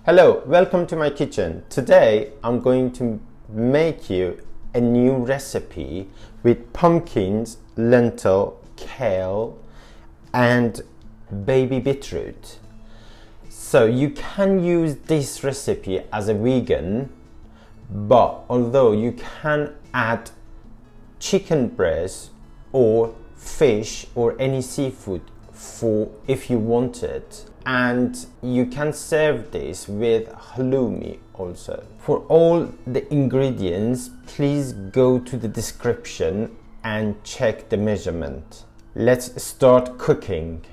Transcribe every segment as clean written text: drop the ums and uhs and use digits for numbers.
Hello, welcome to my kitchen. Today I'm going to make you a new recipe with pumpkins, lentil, kale and baby beetroot. So you can use this recipe as a vegan, but although you can add chicken breast or fish or any seafood for if you want it, and you can serve this with halloumi also. For all the ingredients, please go to the description and check the measurement. Let's start cooking.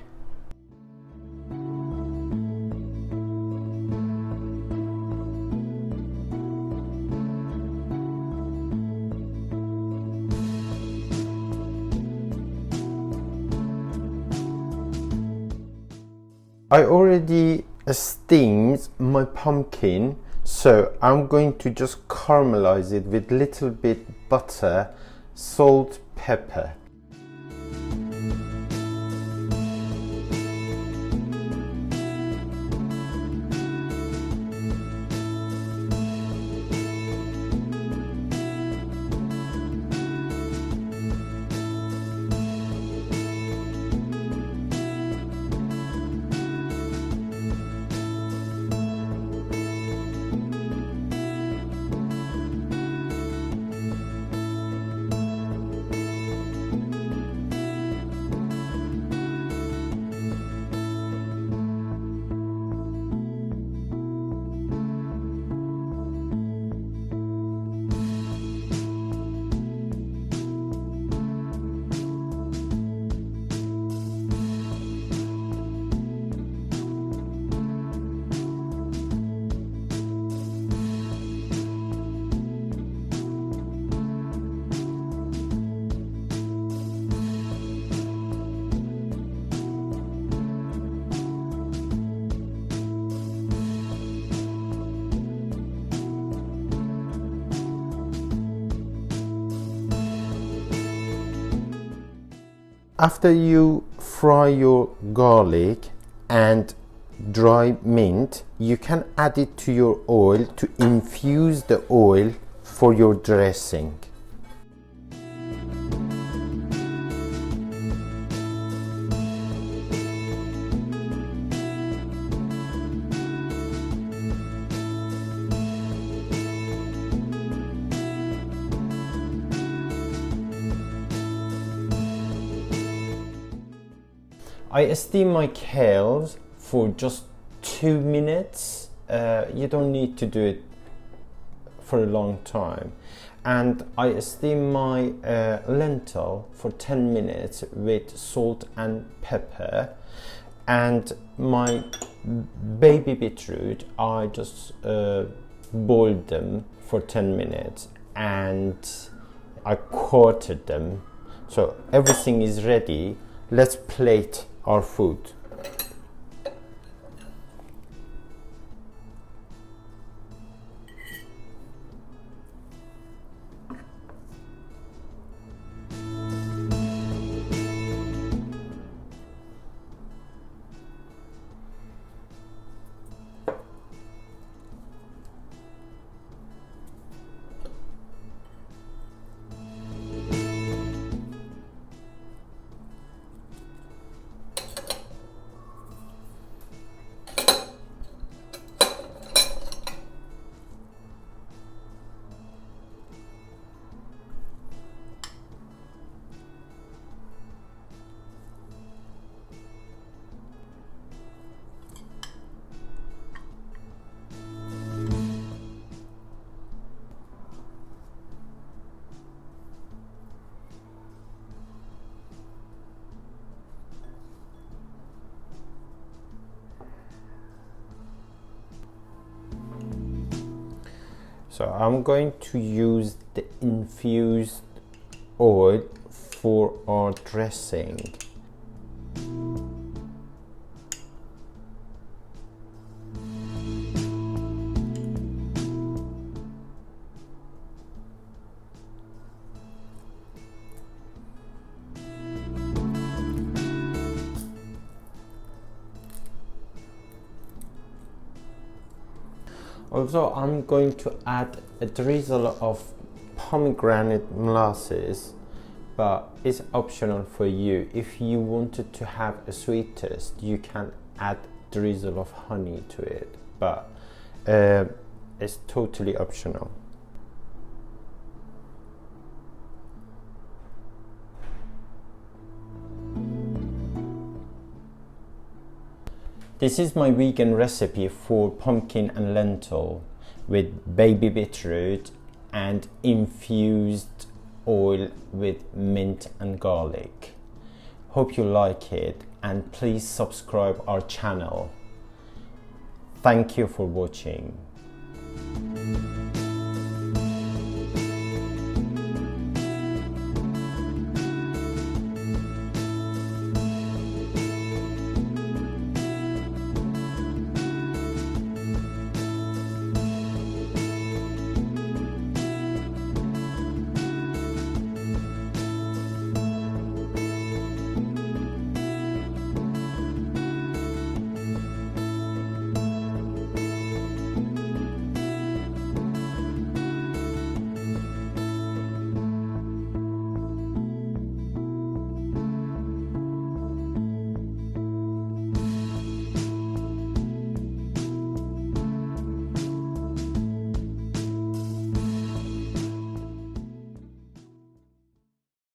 I already steamed my pumpkin, so I'm going to just caramelize it with little bit butter, salt, pepper. After you fry your garlic and dry mint, you can add it to your oil to infuse the oil for your dressing. I steam my kales for just 2 minutes. You don't need to do it for a long time. And I steam my lentil for 10 minutes with salt and pepper. And my baby beetroot, I just boiled them for 10 minutes and I quartered them. So everything is ready. Let's plate our food. So I'm going to use the infused oil for our dressing. Also, I'm going to add a drizzle of pomegranate molasses, but it's optional for you. If you wanted to have a sweet taste, you can add a drizzle of honey to it, but it's totally optional. This is my vegan recipe for pumpkin and lentil with baby beetroot and infused oil with mint and garlic. Hope you like it, and please subscribe our channel. Thank you for watching.